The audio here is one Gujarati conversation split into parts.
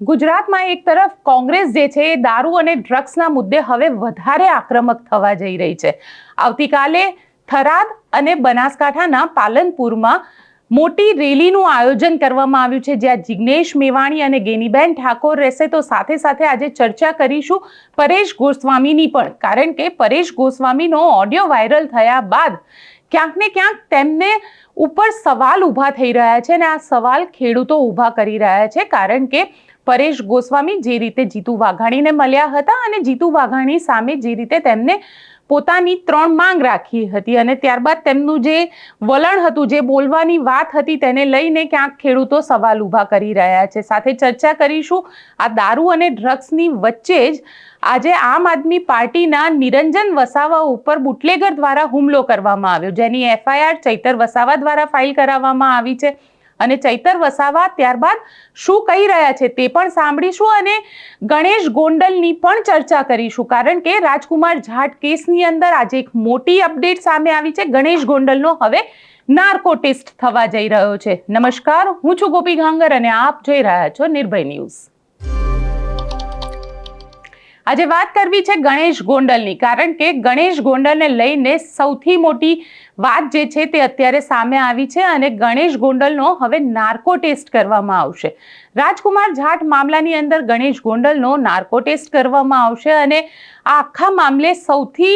ગુજરાતમાં એક તરફ કોંગ્રેસ જે છે એ દારૂ અને ડ્રગ્સના મુદ્દે હવે વધારે આક્રમક થવા જઈ રહી છે. આવતીકાલે થરાદ અને બનાસકાંઠાના પાલનપુરમાં મોટી રેલીનું આયોજન કરવામાં આવ્યું છે, જ્યાં જિગ્નેશ મેવાણી અને ગેનીબેન ઠાકોર રહેશે. તો સાથે સાથે આજે ચર્ચા કરીશું પરેશ ગોસ્વામીની પણ, કારણ કે પરેશ ગોસ્વામીનો ઓડિયો વાયરલ થયા બાદ ક્યાંક ને ક્યાંક તેમને ઉપર સવાલ ઊભા થઈ રહ્યા છે, અને આ સવાલ ખેડૂતો ઊભા કરી રહ્યા છે. કારણ કે પરેશ ગોસ્વામી જે રીતે જીતુ વાઘાણીને મળ્યા હતા અને જીતુ વાઘાણી સામે જે રીતે તેમને પોતાની 3 માંગ રાખી હતી, અને ત્યારબાદ તેમનું જે વલણ હતું, જે બોલવાની વાત હતી, તેને લઈને ક્યાંક ખેડૂતો સવાલ ઊભા કરી રહ્યા છે. સાથે ચર્ચા કરીશું આ દારૂ અને ડ્રગ્સની વચ્ચે જ આજે આમ આદમી પાર્ટીના નિરંજન વસાવા ઉપર બુટલેગર દ્વારા હુમલો કરવામાં આવ્યો, જેની FIR ચૈતર વસાવા દ્વારા ફાઇલ કરાવવામાં આવી છે. અને ચૈતર વસાવા ત્યારબાદ શું કહી રહ્યા છે તે પણ સાંભળીશું, અને ગણેશ ગોંડલની પણ ચર્ચા કરીશું, કારણ કે રાજકુમાર જાટ કેસની અંદર આજે એક મોટી અપડેટ સામે આવી છે. ગણેશ ગોંડલનો હવે નાર્કો ટેસ્ટ થવા જઈ રહ્યો છે. નમસ્કાર, હું છું ગોપી ગાંગર અને આપ જોઈ રહ્યા છો નિર્ભય ન્યૂઝ. આજે વાત કરવી છે ગણેશ ગોંડલની, કારણ કે ગણેશ ગોંડલને લઈને સૌથી મોટી વાત જે છે તે અત્યારે સામે આવી છે, અને ગણેશ ગોંડલનો હવે નાર્કો ટેસ્ટ કરવામાં આવશે. રાજકુમાર જાટ મામલાની અંદર ગણેશ ગોંડલનો નાર્કો ટેસ્ટ કરવામાં આવશે, અને આ આખા મામલે સૌથી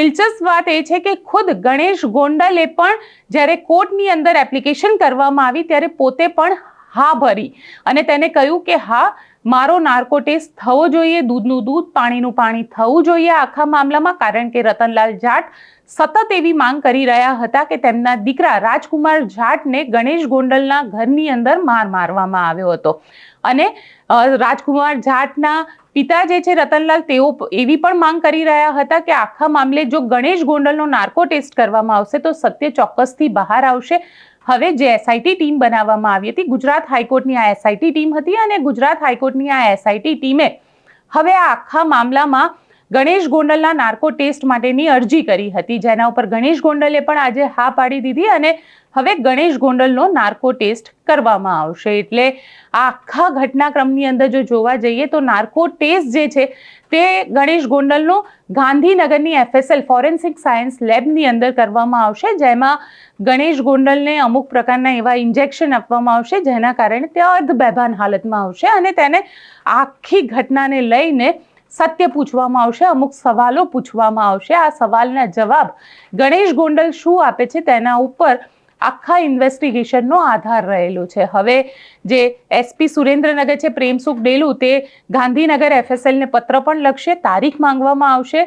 દિલચસ્પ વાત એ છે કે ખુદ ગણેશ ગોંડલે પણ જ્યારે કોર્ટની અંદર એપ્લિકેશન કરવામાં આવી ત્યારે પોતે પણ હા ભરી અને તેને કહ્યું કે હા, મારો નાર્કો ટેસ્ટ થવો જોઈએ, દૂધનું દૂધ પાણીનું પાણી થવું જોઈએ આખા મામલામાં. કારણ કે રતનલાલ જાટ સતત એવી માંગ કરી રહ્યા હતા કે તેમના દીકરા રાજકુમાર જાટને ગણેશ ગોંડલના ઘરની અંદર મારવામાં આવ્યો હતો, અને રાજકુમાર જાટના પિતા જે છે રતનલાલ, તેઓ એવી પણ માંગ કરી રહ્યા હતા કે આખા મામલે જો ગણેશ ગોંડલનો નાર્કો ટેસ્ટ કરવામાં આવશે તો સત્ય ચોક્કસથી બહાર આવશે. હવે જે SIT ટીમ બનાવવામાં આવી હતી, ગુજરાત હાઈકોર્ટની આ SIT ટીમ હતી, અને ગુજરાત હાઈકોર્ટની આ SIT ટીમે હવે આ આખા મામલામાં ગણેશ ગોંડલના નાર્કો ટેસ્ટ માટેની અરજી કરી હતી, જેના ઉપર ગણેશ ગોંડલે પણ આજે હા પાડી દીધી, અને હવે ગણેશ ગોંડલનો નાર્કો ટેસ્ટ કરવામાં આવશે. એટલે આ આખા ઘટનાક્રમની અંદર જો જોવા જઈએ તો નાર્કો ટેસ્ટ જે છે તે ગણેશ ગોંડલનો ગાંધીનગરની FSL ફોરેન્સિક સાયન્સ લેબની અંદર કરવામાં આવશે, જેમાં ગણેશ ગોંડલને અમુક પ્રકારના એવા ઇન્જેક્શન આપવામાં આવશે જેના કારણે તે અર્ધબેભાન હાલતમાં આવશે, અને તેને આખી ઘટનાને લઈને સત્ય પૂછવામાં આવશે, અમુક સવાલો પૂછવામાં આવશે. આ સવાલના જવાબ ગણેશ ગોંડલ શું આપે છે તેના ઉપર આખા ઇન્વેસ્ટિગેશનનો આધાર રહેલો છે. હવે જે SP સુરેન્દ્રનગર છે પ્રેમસુખ ડેલુ, તે ગાંધીનગર FSLને પત્ર પણ લખશે, તારીખ માંગવામાં આવશે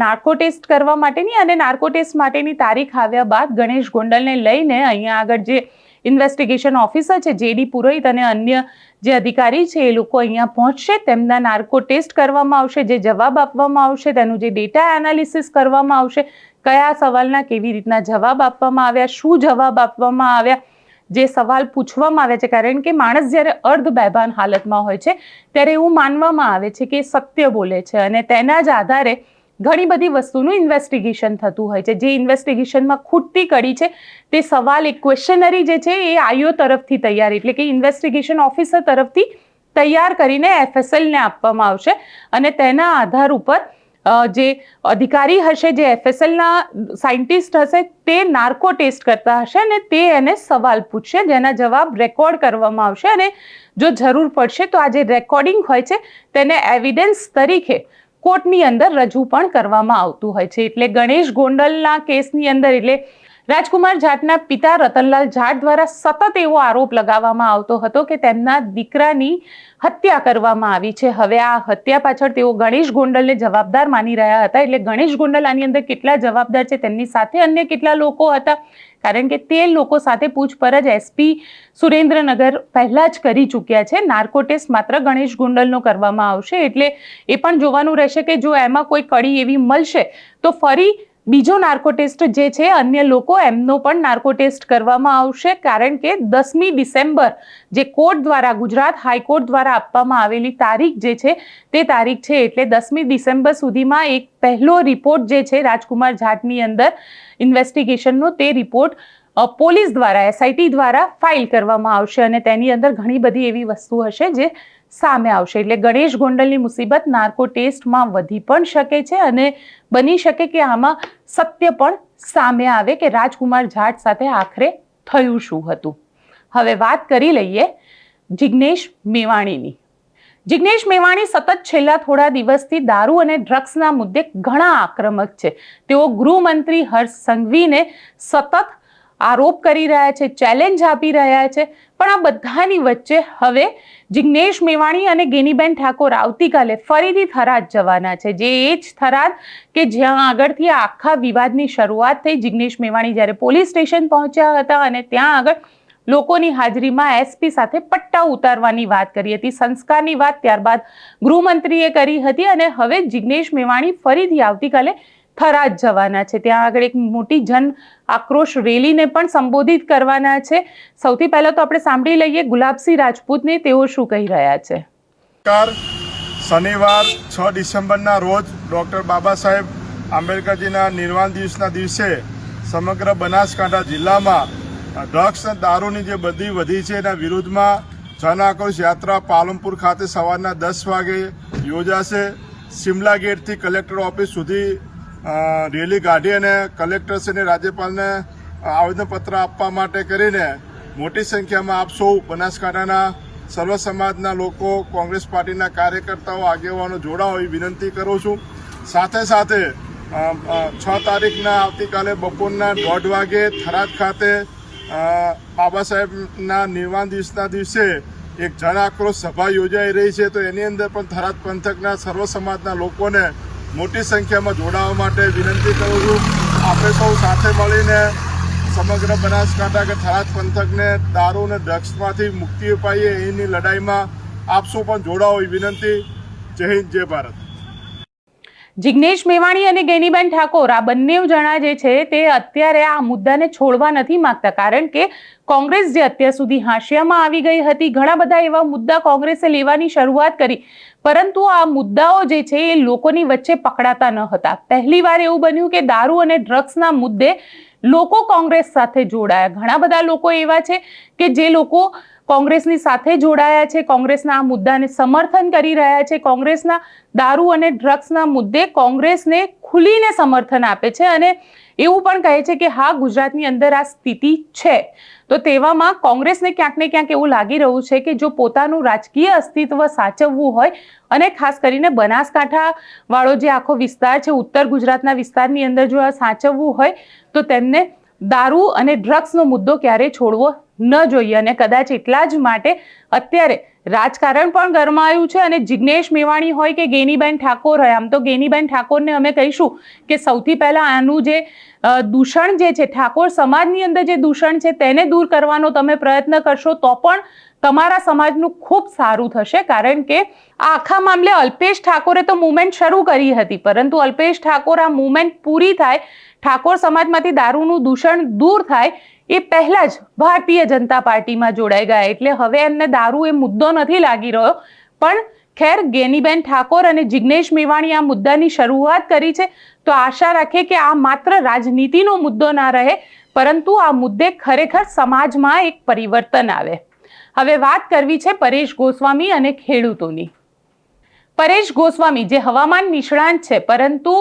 નાર્કો ટેસ્ટ કરવા માટેની, અને નાર્કો ટેસ્ટ માટેની તારીખ આવ્યા બાદ ગણેશ ગોંડલને લઈને અહીંયા આગળ જે ઇન્વેસ્ટિગેશન ઓફિસર છે JD પુરોહિત અને અન્ય જે અધિકારી છે એ લોકો અહીંયા પહોંચશે, તેમના નાર્કો ટેસ્ટ કરવામાં આવશે, જે જવાબ આપવામાં આવશે તેનું જે ડેટા એનાલિસિસ કરવામાં આવશે, કયા સવાલના કેવી રીતના જવાબ આપવામાં આવ્યા, શું જવાબ આપવામાં આવ્યા, જે સવાલ પૂછવામાં આવ્યા છે. કારણ કે માણસ જ્યારે અર્ધબેભાન હાલતમાં હોય છે ત્યારે એવું માનવામાં આવે છે કે સત્ય બોલે છે, અને તેના જ આધારે ઘણી બધી વસ્તુનું ઇન્વેસ્ટિગેશન થતું હોય છે. જે ઇન્વેસ્ટિગેશનમાં ખૂટતી કડી છે તે સવાલ, એક ક્વેશ્ચનરી જે છે એ IO તરફથી તૈયાર, એટલે કે ઇન્વેસ્ટિગેશન ઓફિસર તરફથી તૈયાર કરીને FSLને આપવામાં આવશે, અને તેના આધાર ઉપર જે અધિકારી હશે, જે FSLના સાયન્ટિસ્ટ હશે, તે નાર્કો ટેસ્ટ કરતા હશે, અને તે એને સવાલ પૂછશે જેના જવાબ રેકોર્ડ કરવામાં આવશે, અને જો જરૂર પડશે તો આ જે રેકોર્ડિંગ હોય છે તેને એવિડન્સ તરીકે કોર્ટની અંદર રજૂ પણ કરવામાં આવતું હોય છે. એટલે ગણેશ ગોંડલના કેસની અંદર એટલે રાજકુમાર જાટના પિતા રતનલાલ જાટ દ્વારા સતત એવો આરોપ લગાવવામાં આવતો હતો કે તેમના દીકરાની હત્યા કરવામાં આવી છે. હવે આ હત્યા પાછળ તેઓ ગણેશ ગોંડલને જવાબદાર માની રહ્યા હતા. એટલે ગણેશ ગોંડલ આની અંદર કેટલા જવાબદાર છે, તેમની સાથે અન્ય કેટલા લોકો હતા, કારણ કે તે લોકો સાથે પૂછપરછ SP સુરેન્દ્રનગર પહેલા જ કરી ચૂક્યા છે. નાર્કો ટેસ્ટ માત્ર ગણેશ ગોંડલનો કરવામાં આવશે, એટલે એ પણ જોવાનું રહેશે કે જો એમાં કોઈ કડી એવી મળશે તો ફરી બીજો નાર્કો ટેસ્ટ જે છે અન્ય લોકો, એમનો પણ નાર્કો ટેસ્ટ કરવામાં આવશે. કારણ કે 10મી ડિસેમ્બર જે કોર્ટ દ્વારા, ગુજરાત હાઈકોર્ટ દ્વારા આપવામાં આવેલી તારીખ જે છે તે તારીખ છે, એટલે 10મી ડિસેમ્બર સુધીમાં એક પહેલો રિપોર્ટ જે છે રાજકુમાર જાટની અંદર ઇન્વેસ્ટિગેશનનો, તે રિપોર્ટ પોલીસ દ્વારા SIT દ્વારા ફાઇલ કરવામાં આવશે, અને તેની અંદર ઘણી બધી એવી વસ્તુ હશે જે સામે આવશે. એટલે ગણેશ ગોંડલની મુસીબત નાર્કો ટેસ્ટમાં વધી પણ શકે છે અને બની શકે કે આમાં સત્ય પણ સામે આવે કે રાજકુમાર જાટ સાથે આખરે થયું શું હતું. હવે વાત કરી લઈએ જિગ્નેશ મેવાણીની. જિગ્નેશ મેવાણી સતત છેલ્લા થોડા દિવસથી દારૂ અને ડ્રગ્સના મુદ્દે ઘણા આક્રમક છે. તેઓ ગૃહમંત્રી હર્ષ સંઘવીને સતત આરોપ કરી રહ્યા છે, ચેલેન્જ આપી રહ્યા છે. પણ આ બધાની વચ્ચે હવે જિગ્નેશ મેવાણી અને ગેનીબેન ઠાકોર આવતીકાલે ફરીથી થરાદ જવાના છે. જે એ જ થરાદ કે જ્યાં આગળથી આખા વિવાદની શરૂઆત થઈ. જિગ્નેશ મેવાણી જ્યારે પોલીસ સ્ટેશન પહોંચ્યા હતા અને ત્યાં આગળ લોકોની હાજરીમાં એસપી સાથે પટ્ટા ઉતારવાની વાત કરી હતી, સંસ્કારની વાત ત્યારબાદ ગૃહમંત્રીએ કરી હતી અને હવે જિગ્નેશ મેવાણી ફરીથી આવતીકાલે થરાદ જવાના છે. ત્યાં આગળ એક મોટી જન આક્રોશ રેલીને પણ સંબોધિત કરવાના છે. સૌથી પહેલા તો આપણે સાંભળી લઈએ ગુલાબસિંહ રાજપૂતને, તેઓ શું કહી રહ્યા છે. શનિવાર 6 ડિસેમ્બરના રોજ ડૉક્ટર બાબા સાહેબ આંબેડકરજીના નિર્વાણ દિવસના દિવસે સમગ્ર બનાસકાંઠા જિલ્લામાં ડ્રગ્સ અને દારૂની જે બધી વધી છે એના વિરુદ્ધમાં જન આક્રોશ યાત્રા પાલનપુર ખાતે સવારના 10 વાગે યોજાશે. સિમલા ગેટથી કલેક્ટર ઓફિસ સુધી રેલી કાઢી અને કલેક્ટરશ્રીને રાજ્યપાલને આવેદનપત્ર આપવા માટે કરીને મોટી સંખ્યામાં આપ સૌ બનાસકાંઠાના સર્વ સમાજના લોકો, કોંગ્રેસ પાર્ટીના કાર્યકર્તાઓ, આગેવાનો જોડાઓ એવી વિનંતી કરું છું. સાથે સાથે 6 તારીખના આવતીકાલે બપોરના 1:30 વાગે થરાદ ખાતે બાબા સાહેબના નિર્વાણ દિવસના દિવસે એક જન આક્રોશ સભા યોજાઈ રહી છે. તો એની અંદર પણ થરાદ પંથકના સર્વ સમાજના લોકોને મોટી સંખ્યામાં જોડાવા માટે વિનંતી કરું છું. આપણે સૌ સાથે મળીને સમગ્ર બનાસકાંઠા કે થરાદ પંથકને દારૂ અને ડ્રગ્સમાંથી મુક્તિ અપાવીએ એની લડાઈમાં આપ સૌ પણ જોડાઓ એવી વિનંતી. જય હિન્દ, જય ભારત. જિગ્નેશ મેવાણી અને ગેનીબેન ઠાકોર આ બંને જણા જે છે તે અત્યારે આ મુદ્દાને છોડવા નથી માંગતા, કારણ કે કોંગ્રેસ જે અત્યાર સુધી હાંસિયામાં આવી ગઈ હતી, ઘણા બધા એવા મુદ્દા કોંગ્રેસે લેવાની શરૂઆત કરી, પરંતુ આ મુદ્દાઓ જે છે એ લોકોની વચ્ચે પકડાતા ન હતા. પહેલી વાર એવું બન્યું કે દારૂ અને ડ્રગ્સના મુદ્દે લોકો કોંગ્રેસ સાથે જોડાયા. ઘણા બધા લોકો એવા છે કે જે લોકો કોંગ્રેસની સાથે જોડાયા છે, કોંગ્રેસના આ મુદ્દાને સમર્થન કરી રહ્યા છે, કોંગ્રેસના દારૂ અને ડ્રગ્સના મુદ્દે કોંગ્રેસને ખુલીને સમર્થન આપે છે અને એવું પણ કહે છે કે હા, ગુજરાતની અંદર આ સ્થિતિ છે. તો તેવામાં કોંગ્રેસને ક્યાંક ને ક્યાંક એવું લાગી રહ્યું છે કે જો પોતાનું રાજકીય અસ્તિત્વ સાચવવું હોય અને ખાસ કરીને બનાસકાંઠા વાળો જે આખો વિસ્તાર છે, ઉત્તર ગુજરાતના વિસ્તારની અંદર જો આ સાચવવું હોય તો તેમને દારૂ અને ડ્રગ્સનો મુદ્દો ક્યારેય છોડવો ન જોઈએ. અને કદાચ એટલા જ માટે અત્યારે રાજકારણ પણ ગરમાયું છે અને જિગ્નેશ મેવાણી હોય કે ગેનીબેન ઠાકોર હોય, આમ તો ગેનીબેન ઠાકોરને અમે કહીશું કે સૌથી પહેલા આનું જે દૂષણ જે છે, ઠાકોર સમાજની અંદર જે દૂષણ છે તેને દૂર કરવાનો તમે પ્રયત્ન કરશો તો પણ તમારા સમાજનું ખૂબ સારું થશે. કારણ કે આ આખા મામલે અલ્પેશ ઠાકોરે તો મુવમેન્ટ શરૂ કરી હતી, પરંતુ અલ્પેશ ઠાકોર આ મુવમેન્ટ પૂરી થાય, ઠાકોર સમાજમાંથી દારૂનું દૂષણ દૂર થાય એ પહેલા જ ભારતીય જનતા પાર્ટીમાં જોડાઈ ગયા. એટલે હવે એમને દારૂ એ મુદ્દો નથી લાગી રહ્યો. પણ ખેર, ગેનીબેન ઠાકોર અને જિગ્નેશ મેવાણી આ મુદ્દાની શરૂઆત કરી છે, તો આશા રાખીએ કે આ માત્ર રાજનીતિનો મુદ્દો ના રહે, પરંતુ આ મુદ્દે ખરેખર સમાજમાં એક પરિવર્તન આવે. હવે વાત કરવી છે પરેશ ગોસ્વામી અને ખેડૂતોની. પરેશ ગોસ્વામી જે હવામાન નિષ્ણાંત છે, પરંતુ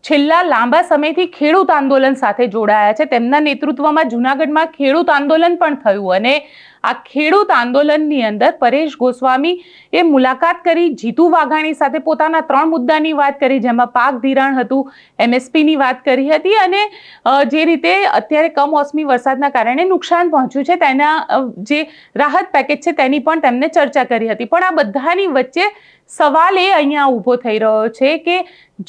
છેલ્લા લાંબા સમયથી ખેડૂત આંદોલન સાથે જોડાયા છે. તેમના નેતૃત્વમાં જૂનાગઢમાં ખેડૂત આંદોલન પણ થયું અને આ ખેડૂત આંદોલનની અંદર પરેશ ગોસ્વામી એ મુલાકાત કરી, જીતુ વાઘાણી સાથે પોતાના 3 મુદ્દાની વાત કરી, જેમાં પાક ધિરાણ હતું, MSPની વાત કરી હતી અને જે રીતે અત્યારે કમોસમી વરસાદના કારણે નુકસાન પહોંચ્યું છે તેના જે રાહત પેકેજ છે તેની પણ તેમને ચર્ચા કરી હતી. પણ આ બધાની વચ્ચે સવાલ એ અહીંયા ઊભો થઈ રહ્યો છે કે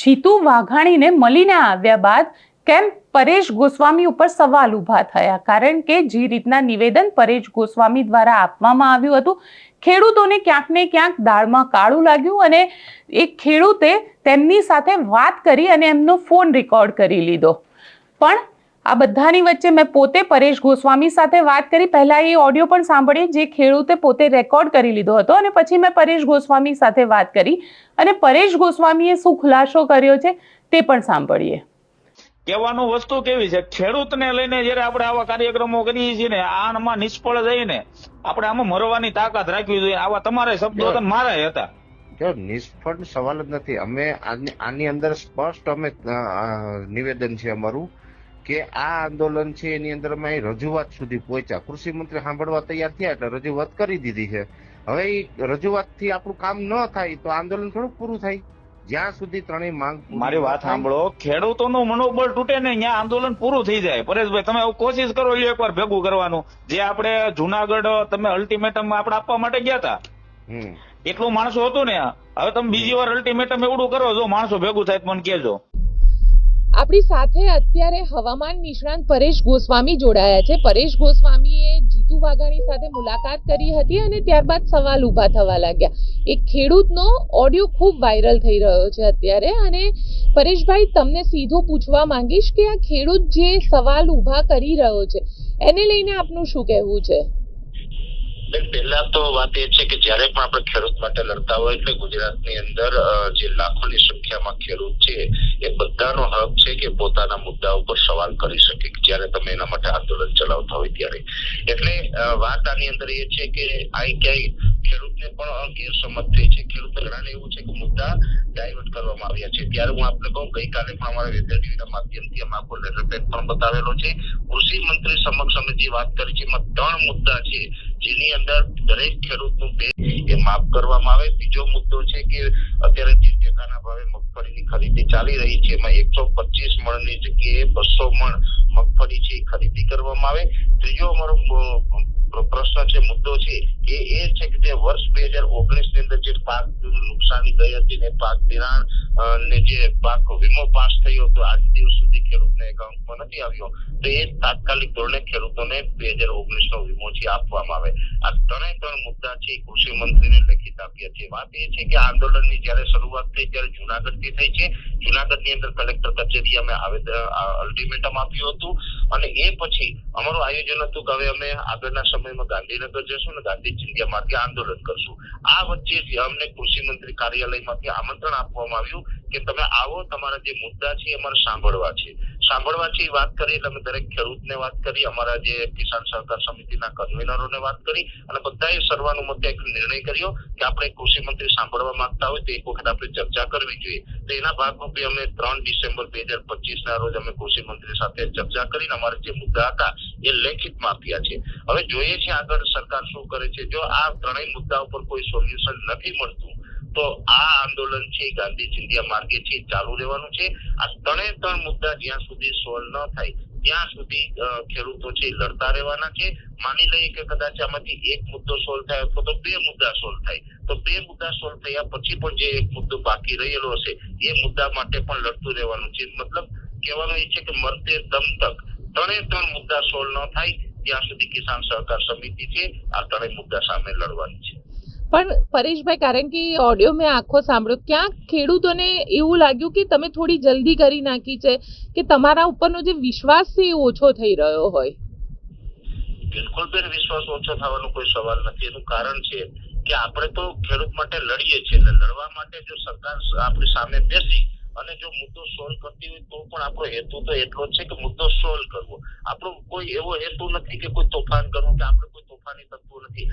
જીતુ વાઘાણીને મળીને આવ્યા બાદ કેમ પરેશ ગોસ્વામી ઉપર સવાલ ઊભા થયા? કારણ કે જે રીતના નિવેદન પરેશ ગોસ્વામી દ્વારા આપવામાં આવ્યું હતું, ખેડૂતોને ક્યાંક ને ક્યાંક દાળમાં કાળું લાગ્યું અને એક ખેડૂતે તેમની સાથે વાત કરી અને એમનો ફોન રેકોર્ડ કરી લીધો. પણ આ બધાની વચ્ચે મેં પોતે પરેશ ગોસ્વામી સાથે વાત કરી. પહેલા એ ઓડિયો પણ સાંભળી જે ખેડૂતે પોતે રેકોર્ડ કરી લીધો હતો અને પછી મેં પરેશ ગોસ્વામી સાથે વાત કરી અને પરેશ ગોસ્વામીએ શું ખુલાસો કર્યો છે તે પણ સાંભળીએ. કહેવાનું વસ્તુ કેવી છે, ખેડૂતને લઈને જયારે આપણે આવા કાર્યક્રમો કરીએ છીએ ને, આમાં નિષ્ફળ જઈને આપણે આમાં મરવાની તાકાત રાખવી જોઈએ. આવા તમારા શબ્દો હતા ને મારા હતા. જો નિષ્ફળ સવાલ જ નથી. અમે આની અંદર સ્પષ્ટ અમે નિવેદન છે અમારું કે આ આંદોલન છે એની અંદર અમે રજૂઆત સુધી પહોંચ્યા. કૃષિ મંત્રી સાંભળવા તૈયાર થયા એટલે રજૂઆત કરી દીધી છે. હવે એ રજૂઆતથી આપણું કામ ન થાય તો આંદોલન થોડુંક પૂરું થાય. જ્યાં સુધી ત્રણેય માંગ મારી વાત સાંભળો, ખેડૂતોનું મનોબળ તૂટે ને ત્યાં આંદોલન પૂરું થઈ જાય. પરેશભાઈ, તમે કોશિશ કરો એકવાર ભેગું કરવાનું. જે આપણે જુનાગઢ તમે અલ્ટિમેટમ આપણે આપવા માટે ગયા હતા, એટલું માણસો હતું ને, હવે તમે બીજી વાર અલ્ટિમેટમ એવડું કરો, જો માણસો ભેગું થાય તો મને કહેજો. આપણી સાથે અત્યારે હવામાન નિષ્ણાંત પરેશ ગોસ્વામી જોડાયા છે. પરેશ ગોસ્વામીએ જીતુ વાઘાણી સાથે મુલાકાત કરી હતી અને ત્યારબાદ સવાલ ઉભા થવા લાગ્યા. એક ખેડૂતનો ઓડિયો ખૂબ વાયરલ થઈ રહ્યો છે અત્યારે, અને પરેશભાઈ, તમને સીધો પૂછવા માંગીશ કે આ ખેડૂત જે સવાલ ઉભા કરી રહ્યો છે એને લઈને આપનું શું કહેવું છે? પહેલા તો વાત એ છે કે જયારે પણ આપણે ખેડૂત માટે લડતા હોય એટલે ગુજરાતની અંદર જે લાખોની સંખ્યામાં ખેડૂત છે એ બધાનો હક છે કે પોતાના મુદ્દા ઉપર સવાલ કરી શકે જયારે તમે એના માટે આંદોલન ચલાવતા હોય ત્યારે. એટલે વાત આની અંદર એ છે કે આ ક્યાંય ખેડૂતને પણ ગેરસમજ થઈ છે. ખેડૂતને ઘણાને એવું છે કે મુદ્દા ડાયવર્ટ કરવામાં આવ્યા છે. ત્યારે હું આપને કહું, ગઈકાલે પણ અમારા વેધર ટીવીના માધ્યમથી અમે આખો લેટર પેડ પણ બતાવેલો છે. કૃષિ મંત્રી સમક્ષ અમે જે વાત કરી છે એમાં 3 મુદ્દા છે જેની અંદર દરેક ખેડૂતનું બે એ માફ કરવામાં આવે. બીજો મુદ્દો છે કે અત્યારે જે ટેકાના ભાવે મગફળીની ખરીદી ચાલી રહી છે એમાં 125 મણની જગ્યાએ 200 મણ મગફળી છે ખરીદી કરવામાં આવે. ત્રીજો અમારો પ્રશ્ન છે, મુદ્દો છે એ છે કે જે વર્ષ 2019 ની અંદર જે પાક નુકસાની ગઈ હતી ને પાક ધિરાણ ને જે પાક વીમો પાસ થયો હતો આજ દિવસ સુધી ખેડૂતને એકાઉન્ટમાં નથી આવ્યો, તો એ તાત્કાલિક ધોરણે ખેડૂતોને 2019 નો વીમો છે આપવામાં આવે. આ 3 મુદ્દા છે કૃષિ મંત્રીને લેખિત આપ્યા છે. વાત એ છે કે આંદોલનની જયારે શરૂઆત થઈ ત્યારે જુનાગઢથી થઈ છે. જુનાગઢની અંદર કલેક્ટર કચેરી અમે અલ્ટિમેટમ આપ્યું હતું અને એ પછી અમારું આયોજન હતું કે હવે અમે આગળના સમયમાં ગાંધીનગર જશું ને ગાંધી ચિંધ્યા માર્ગે આંદોલન કરશું. આ વચ્ચે અમને કૃષિ મંત્રી કાર્યાલયમાંથી આમંત્રણ આપવામાં આવ્યું કે તમે આવો, તમારા જે મુદ્દા છે અમારે સાંભળવા છે. વાત કરી એટલે અમે દરેક ખેડૂતને વાત કરી, અમારા જે કિસાન સહકાર સમિતિના કન્વીનરોને વાત કરી અને બધાએ સર્વાનુમતે એક નિર્ણય કર્યો કે આપણે કૃષિ મંત્રી સાંભળવા માંગતા હોય તો એક વખત આપણે ચર્ચા કરવી જોઈએ. તો એના ભાગરૂપે અમે 3 ડિસેમ્બર 2025 ના રોજ અમે કૃષિ મંત્રી સાથે ચર્ચા કરીને અમારે જે મુદ્દા હતા એ લેખિતમાં આપ્યા છે. હવે જોઈએ છે આગળ સરકાર શું કરે છે. જો આ 3 મુદ્દા ઉપર કોઈ સોલ્યુશન નથી મળતું તો આ આંદોલન છે ગાંધી ચિંધ્યા માર્ગે છે ચાલુ રહેવાનું છે. આ 3 મુદ્દા જ્યાં સુધી સોલ્વ ન થાય ત્યાં સુધી ખેડૂતો છે લડતા રહેવાના છે. માની લઈએ કે કદાચ આમાંથી એક મુદ્દો સોલ્વ થાય અથવા તો 2 મુદ્દા સોલ્વ થાય, તો 2 મુદ્દા સોલ્વ થયા પછી પણ જે એક મુદ્દો બાકી રહેલો હશે એ મુદ્દા માટે પણ લડતું રહેવાનું છે. મતલબ કહેવાનું એ છે કે મરતે દમ તક 3 મુદ્દા સોલ્વ ન થાય ત્યાં સુધી કિસાન સહકાર સમિતિ છે આ 3 મુદ્દા સામે લડવાની છે. પણ પરેશભાઈ, કારણ કે ઓડિયો મેં આખો સાંભળ્યો, ક્યાંક ખેડૂતોને એવું લાગ્યું કે તમે થોડી જલ્દી કરી નાખી છે, કે તમારા ઉપરનો જે વિશ્વાસ છે એ ઓછો થઈ રહ્યો હોય. બિલકુલ બેન, વિશ્વાસ ઓછો થવાનો કોઈ સવાલ નથી. એનું કારણ છે કે આપણે તો ખેડૂત માટે લડીએ છીએ. એટલે લડવા માટે જો સરકાર આપણી સામે બેસી અને જો મુદ્દો સોલ્વ કરતી હોય તો પણ આપણો હેતુ તો એટલો જ છે કે મુદ્દો સોલ્વ કરવો. આપણો કોઈ એવો હેતુ નથી કે કોઈ તોફાન કરવું, કે આપણે કોઈ તોફાની તત્વો નથી.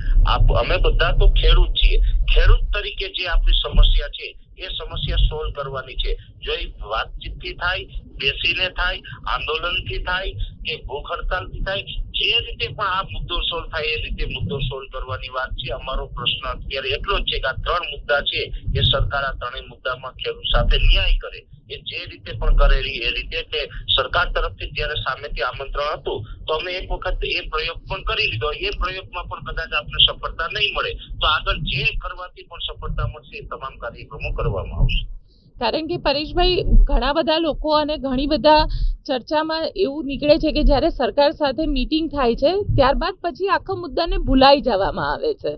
અમે બધા તો ખેડૂત છીએ. ખેડૂત તરીકે જે આપણી સમસ્યા છે એ સમસ્યા સોલ્વ કરવાની છે. જો એ વાતચીતથી થાય, બેસીને થાય, આંદોલનથી થાય કે ભૂખ હડતાલથી થાય, જે રીતે પણ આ મુદ્દો સોલ્વ થાય એ રીતે મુદ્દો સોલ્વ કરવાની વાત છે. અમારો પ્રશ્ન અત્યારે એટલો જ છે કે આ 3 મુદ્દા છે એ સરકાર આ 3 મુદ્દામાં ખેડૂત સાથે ન્યાય કરે. એ જે રીતે પણ કરેલી એ રીતે કે સરકાર તરફથી જયારે સામેથી આમંત્રણ હતું તો અમે એક વખત એ પ્રયોગ પણ કરી લીધો. એ પ્રયોગમાં પણ કદાચ આપણે સફળતા નહીં મળે તો આગળ જે કરવાથી પણ સફળતા મળશે એ તમામ કાર્યક્રમો કરવામાં આવશે. કારણ કે પરેશભાઈ, ઘણા બધા લોકો અને ઘણી બધા ચર્ચામાં એવું નીકળે છે કે જ્યારે સરકાર સાથે મીટિંગ થાય છે ત્યારબાદ પછી આખા મુદ્દાને ભૂલાઈ જવામાં આવે છે.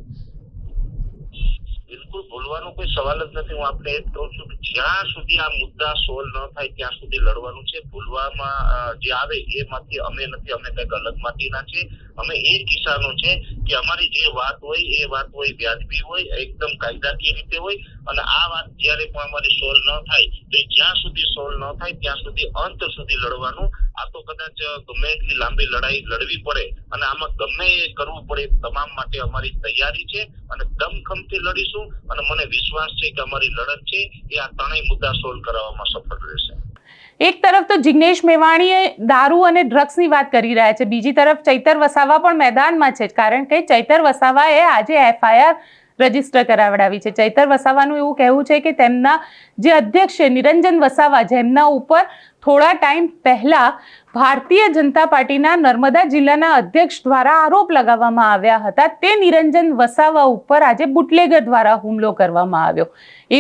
બિલકુલ ભૂલવાનો કોઈ સવાલ જ નથી. હું આપણે એ જ કહું છું કે જ્યાં સુધી આ મુદ્દા સોલ્વ ન થાય ત્યાં સુધી લડવાનું છે. ભૂલવામાં જે આવે એમાંથી અમે નથી, અમે કંઈક અલગ માટીના છે અમે એ કિસાનો છે કે અમારી જે વાત હોય એ વાત હોય વ્યાજબી હોય, એકદમ કાયદાકીય રીતે હોય, અને આ વાત જ્યારે પણ અમારી સોલ્વ ન થાય તો જ્યાં સુધી સોલ્વ ન થાય ત્યાં સુધી અંત સુધી લડવાનું. આ તો કદાચ ગમે એટલી લાંબી લડાઈ લડવી પડે અને આમાં ગમે એ કરવું પડે તમામ માટે અમારી તૈયારી છે અને દમખમથી લડીશું. અને મને વિશ્વાસ છે કે અમારી લડત છે એ આ ત્રણેય મુદ્દા સોલ્વ કરવામાં સફળ રહેશે. એક તરફ તો જિગ્નેશ મેવાણીએ દારૂ અને ડ્રગ્સની વાત કરી રહ્યા છે, બીજી તરફ ચૈતર વસાવા પણ મેદાનમાં છે, કારણ કે ચૈતર વસાવાએ આજે FIR રજીસ્ટર કરાવડાવી છે. ચૈતર વસાવાનું એવું કહેવું છે કે તેમના જે અધ્યક્ષ છે નિરંજન વસાવા, જેમના ઉપર થોડા ટાઈમ પહેલા ભારતીય જનતા પાર્ટીના નર્મદા જિલ્લાના અધ્યક્ષ દ્વારા આરોપ લગાવવામાં આવ્યા હતા, તે નિરંજન વસાવા ઉપર આજે બુટલેગર દ્વારા હુમલો કરવામાં આવ્યો,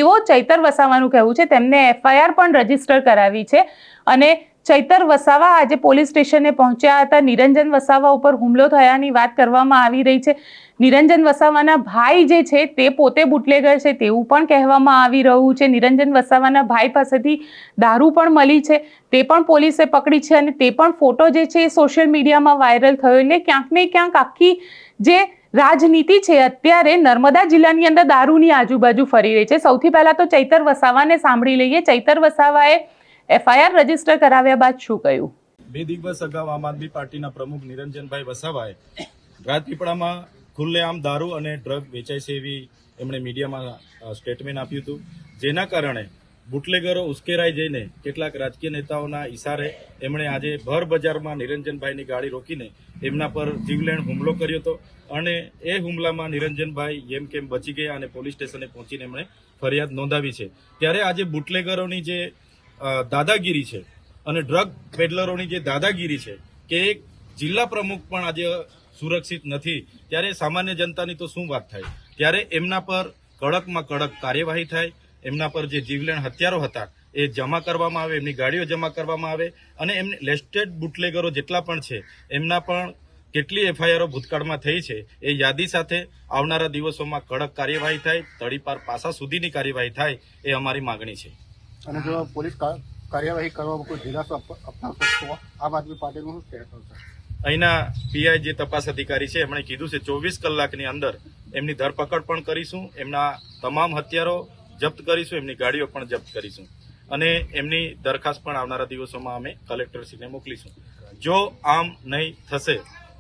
એવો ચૈતર વસાવાનું કહેવું છે. તેમને FIR પણ રજીસ્ટર કરાવી છે અને ચૈતર વસાવા આજે પોલીસ સ્ટેશને પહોંચ્યા હતા. નિરંજન વસાવા ઉપર હુમલો થયાની વાત કરવામાં આવી રહી છે. નિરંજન વસાવાના ભાઈ જે છે તે પોતે બુટલેગર છે તેવું પણ કહેવામાં આવી રહ્યું છે. નિરંજન વસાવાના ભાઈ પાસેથી દારૂ પણ મળી છે, તે પણ પોલીસે પકડી છે અને તે પણ ફોટો જે છે એ સોશિયલ મીડિયામાં વાયરલ થયો. એટલે ક્યાંક ને ક્યાંક આખી જે રાજનીતિ છે અત્યારે નર્મદા જિલ્લાની અંદર દારૂની આજુબાજુ ફરી રહી છે. સૌથી પહેલા તો ચૈતર વસાવાને સાંભળી લઈએ. ચૈતર વસાવાએ FIR રજીસ્ટર કરાવ્યા બાદ શું કહ્યું? 2 દિવસ અગાઉ આમ આદમી પાર્ટીના પ્રમુખ નિરંજનભાઈ વસાવાએ રાજપીપળામાં ખુલ્લેઆમ દારૂ અને ડ્રગ વેચાય છે એવી એમણે મીડિયામાં સ્ટેટમેન્ટ આપ્યું હતું, જેના કારણે બુટલેગરો ઉશ્કેરાઈ જઈને કેટલાક રાજકીય નેતાઓના ઇશારે એમણે આજે ભર બજારમાં નિરંજનભાઈની ગાડી રોકીને એમના પર જીવલેણ હુમલો કર્યો હતો અને એ હુમલામાં નિરંજનભાઈ જેમ કેમ બચી ગયા અને પોલીસ સ્ટેશને પહોંચીને એમણે ફરિયાદ નોંધાવી છે. ત્યારે આજે બુટલેગરોની જે દાદાગીરી છે અને ડ્રગ પેડલરોની જે દાદાગીરી છે કે એક જિલ્લા પ્રમુખ પણ આજે સુરક્ષિત નથી, ત્યારે સામાન્ય જનતાની તો શું વાત થાય. ત્યારે એમના પર કડકમાં કડક કાર્યવાહી થાય, એમના પર જે જીવલેણ હથિયારો હતા એ જમા કરવામાં આવે, એમની ગાડીઓ જમા કરવામાં આવે અને એમને લેસ્ટેડ બુટલેગરો જેટલા પણ છે એમના પણ કેટલી FIRઓ ભૂતકાળમાં થઈ છે એ યાદી સાથે આવનારા દિવસોમાં કડક કાર્યવાહી થાય, તડીપાર પાસા સુધીની કાર્યવાહી થાય એ અમારી માગણી છે. અને જો પોલીસ કાર્યવાહી કરવામાં કોઈ ઢીલાસો અપનાવશે તો આમ આદમી પાર્ટીનું શું કહેવું છે? અહીંના PI જે તપાસ અધિકારી છે એમણે કીધું છે 24 કલાકની અંદર એમની ધરપકડ પણ કરીશું, એમના તમામ હથિયારો જપ્ત કરીશું, એમની ગાડીઓ પણ જપ્ત કરીશું અને એમની દરખાસ્ત પણ આવનારા દિવસોમાં અમે કલેક્ટરશ્રીને મોકલીશું. જો આમ નહીં થશે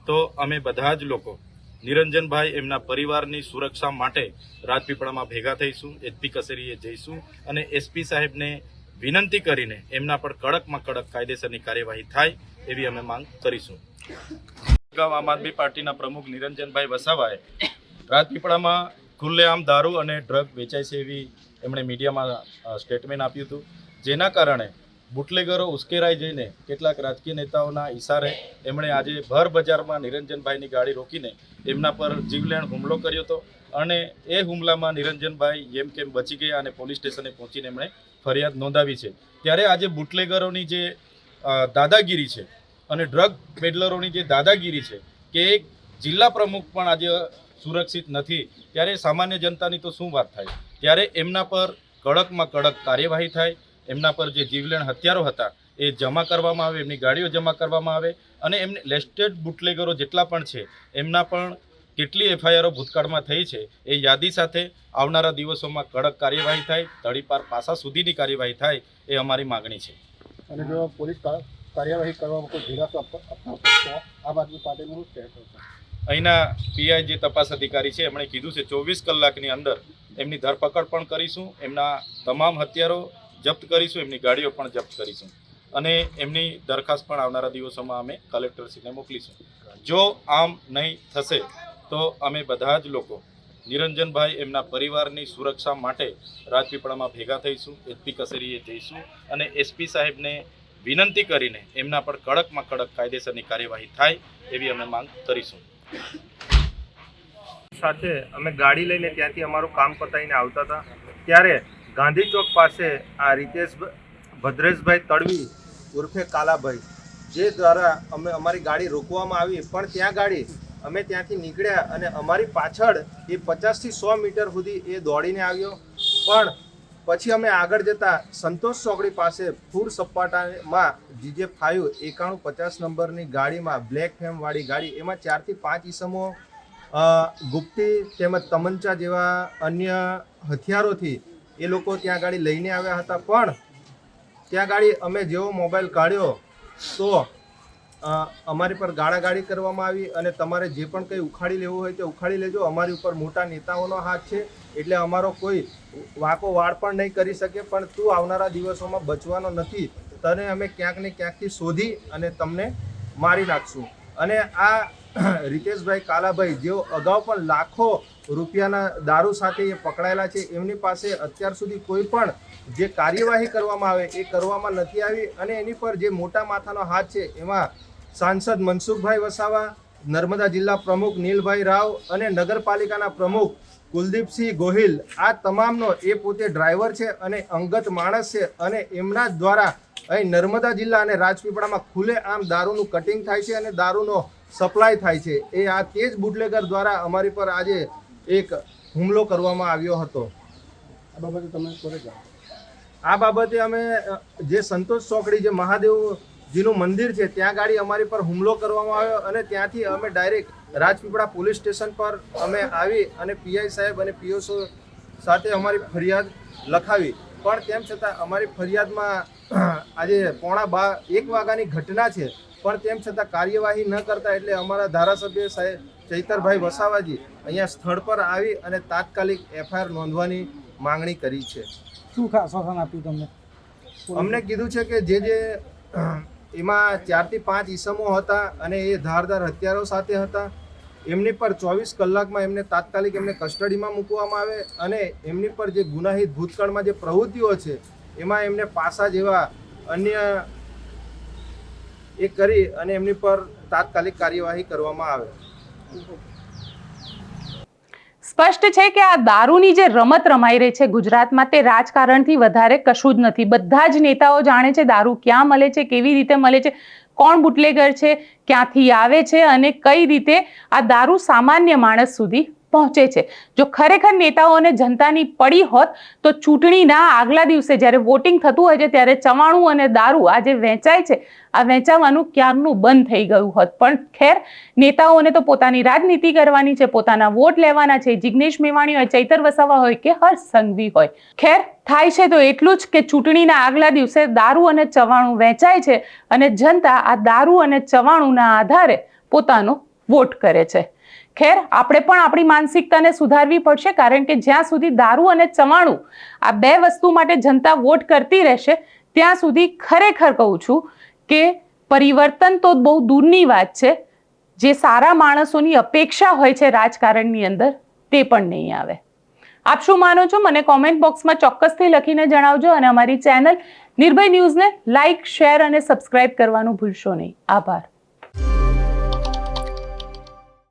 તો અમે બધા જ લોકો નિરંજનભાઈ એમના પરિવારની સુરક્ષા માટે રાજપીપળામાં ભેગા થઈશું, SP કચેરીએ જઈશું અને SP સાહેબને વિનંતી કરીને એમના પર કડકમાં કડક કાયદેસરની કાર્યવાહી થાય એવી અમે માંગ કરીશું. આમ આદમી પાર્ટીના પ્રમુખ નિરંજનભાઈ વસાવાએ રાજપીપળામાં ખુલ્લેઆમ દારૂ અને ડ્રગ વેચાય છે એવી એમણે મીડિયામાં સ્ટેટમેન્ટ આપ્યું હતું, જેના કારણે બુટલેગરો ઉશ્કેરાઈ જઈને કેટલાક રાજકીય નેતાઓના ઇશારે એમણે આજે ભર બજારમાં નિરંજનભાઈની ગાડી રોકીને એમના પર જીવલેણ હુમલો કર્યો હતો અને એ હુમલામાં નિરંજનભાઈ જેમ કેમ બચી ગયા અને પોલીસ સ્ટેશને પહોંચીને એમણે ફરિયાદ નોંધાવી છે. ત્યારે આજે બુટલેગરોની જે દાદાગીરી છે અને ડ્રગ પેડલરોની જે દાદાગીરી છે કે એક જિલ્લા પ્રમુખ પણ આજે સુરક્ષિત નથી, ત્યારે સામાન્ય જનતાની તો શું વાત થાય. ત્યારે એમના પર કડકમાં કડક કાર્યવાહી થાય, એમના પર જે જીવલેણ હથિયારો હતા એ જમા કરવામાં આવે, એમની ગાડીઓ જમા કરવામાં આવે અને એમને લેસ્ટેડ બુટલેગરો જેટલા પણ છે એમના પણ કેટલી FIRઓ ભૂતકાળમાં થઈ છે એ યાદી સાથે આવનારા દિવસોમાં કડક કાર્યવાહી થાય, તડીપાર પાસા સુધીની કાર્યવાહી થાય એ અમારી માગણી છે. અને જો પોલીસ કાર્યવાહી કરવામાં કોઈ ઢીલાસો અપનાવશે તો આમ આદમી પાર્ટીનું શું કહેવું છે? અહીંના PI જે તપાસ અધિકારી છે એમણે કીધું છે 24 કલાકની અંદર એમની ધરપકડ પણ કરીશું, એમના તમામ હથિયારો જપ્ત કરીશું, એમની ગાડીઓ પણ જપ્ત કરીશું અને એમની દરખાસ્ત પણ આવનારા દિવસોમાં અમે કલેક્ટરશ્રીને મોકલીશું. જો આમ નહીં થશે તો અમે બધા જ લોકો નિરંજનભાઈ એમના પરિવારની સુરક્ષા માટે રાજપીપળામાં ભેગા થઈશું, SP કચેરીએ જઈશું અને SP સાહેબને વિનંતી કરીને એમના પર કડકમાં કડક કાયદેસરની કાર્યવાહી થાય એવી અમે માંગ કરીશું. સાથે અમે ગાડી લઈને ત્યાંથી અમારું કામ પતાવીને આવતા હતા, ત્યારે ગાંધી ચોક પાસે આ રીતેશ ભદ્રેશભાઈ તડવી ઉર્ફે કાલાભાઈ જે દ્વારા અમારી ગાડી રોકવામાં આવી, પણ ત્યાં ગાડી અમે ત્યાંથી નીકળ્યા અને અમારી પાછળ એ 50 થી 100 મીટર સુધી એ દોડીને આવ્યો, પણ પછી અમે આગળ જતા સંતોષ ચોકડી પાસે ફૂડ સપાટામાં GJ5 9150 નંબરની ગાડીમાં બ્લેક ફેમ વાળી ગાડી, એમાં 4 થી 5 ઈસમો ગુપ્તી તેમજ તમંચા જેવા અન્ય હથિયારોથી એ લોકો ત્યાં ગાડી લઈને આવ્યા હતા. પણ ત્યાં ગાડી અમે જેવો મોબાઈલ કાઢ્યો તો અમારી પર ગાળાગાળી કરવામાં આવી અને તમારે જે પણ કંઈ ઉખાડી લેવું હોય તે ઉખાડી લેજો, અમારી ઉપર મોટા નેતાઓનો હાથ છે એટલે અમારો કોઈ વાંકો વાળ પણ નહીં કરી શકે, પણ તું આવનારા દિવસોમાં બચવાનો નથી, તને અમે ક્યાંક ને ક્યાંકથી શોધી અને તમને મારી નાખશું. અને આ રીતેશભાઈ કાલાભાઈ જેઓ અગાઉ પણ લાખો રૂપિયાના દારૂ સાથે એ પકડાયેલા છે, એમની પાસે અત્યાર સુધી કોઈ પણ જે કાર્યવાહી કરવામાં આવે એ કરવામાં નથી આવી. અને એની પર જે મોટા માથાનો હાથ છે એમાં સાંસદ મનસુખભાઈ વસાવા, નર્મદા જિલ્લા પ્રમુખ નીલભાઈ રાવ અને નગરપાલિકાના પ્રમુખ કુલદીપસિંહ ગોહિલ, આ તમામનો એ પોતે ડ્રાઈવર છે અને અંગત માણસ છે. અને એમના જ દ્વારા અહીં નર્મદા જિલ્લા અને રાજપીપળામાં ખુલ્લે આમ દારૂનું કટિંગ થાય છે અને દારૂનો સપ્લાય થાય છે. એ આ તે જ બુટલેગર દ્વારા અમારી પર આજે એક હુમલો કરવામાં આવ્યો હતો. આ બાબતે તમે કોને જાણ? આ બાબતે અમે જે સંતોષ ચોકડી જે મહાદેવજીનું મંદિર છે ત્યાં ગાડી અમારી પર હુમલો કરવામાં આવ્યો અને ત્યાંથી અમે ડાયરેક્ટ રાજપીપળા પોલીસ સ્ટેશન પર અમે આવી અને PI સાહેબ અને POસો સાથે અમારી ફરિયાદ લખાવી. પણ તેમ છતાં અમારી ફરિયાદમાં આજે 1:15 વાગ્યાની ઘટના છે, પણ તેમ છતાં કાર્યવાહી ન કરતા એટલે અમારા ધારાસભ્ય સાહેબ ચૈતરભાઈ વસાવાજી અહીંયા સ્થળ પર આવી અને તાત્કાલિક FIR નોંધવાની માંગણી કરી છે. શું આશ્વાસન આપ્યું તમને? અમને કીધું છે કે જે એમાં 4 થી 5 ઈસમો હતા અને એ ધારદાર હથિયારો સાથે હતા, એમની પર 24 કલાકમાં એમને તાત્કાલિક એમને કસ્ટડીમાં મૂકવામાં આવે અને એમની પર જે ગુનાહિત ભૂતકાળમાં જે પ્રવૃત્તિઓ છે એમાં એમને પાસા જેવા અન્ય એ કરી અને એમની પર તાત્કાલિક કાર્યવાહી કરવામાં આવે. સ્પષ્ટ છે કે આ દારૂની જે રમત રમાઈ રહી છે ગુજરાતમાં તે રાજકારણથી વધારે કશું જ નથી. બધા જ નેતાઓ જાણે છે દારૂ ક્યાં મળે છે, કેવી રીતે મળે છે, કોણ બુટલેગર છે, ક્યાંથી આવે છે અને કઈ રીતે આ દારૂ સામાન્ય માણસ સુધી પહોંચે છે. જો ખરેખર નેતાઓને જનતાની પડી હોત તો ચૂંટણીના આગલા દિવસે જ્યારે વોટિંગ થતું હોય છે ત્યારે ચવાણું અને દારૂ આ જે વેચાય છે આ વેચાવાનું ક્યારનું બંધ થઈ ગયું હોત. પણ ખેર, નેતાઓને તો પોતાની રાજનીતિ કરવાની છે, પોતાના વોટ લેવાના છે. જિગ્નેશ મેવાણી હોય, ચૈતર વસાવા હોય કે હર્ષ સંઘવી હોય, ખેર થાય છે તો એટલું જ કે ચૂંટણીના આગલા દિવસે દારૂ અને ચવાણું વેચાય છે અને જનતા આ દારૂ અને ચવાણુંના આધારે પોતાનો વોટ કરે છે. ખેર, આપણે પણ આપણી માનસિકતાને સુધારવી પડશે, કારણ કે જ્યાં સુધી દારૂ અને ચવાણું આ બે વસ્તુ માટે જનતા વોટ કરતી રહેશે ત્યાં સુધી ખરેખર કહું છું કે પરિવર્તન તો બહુ દૂરની વાત છે. જે સારા માણસોની અપેક્ષા હોય છે રાજકારણની અંદર તે પણ નહીં આવે. આપ શું માનો છો મને કોમેન્ટ બોક્સમાં ચોક્કસથી લખીને જણાવજો અને અમારી ચેનલ નિર્ભય ન્યૂઝને લાઇક, શેર અને સબસ્ક્રાઇબ કરવાનું ભૂલશો નહીં. આભાર.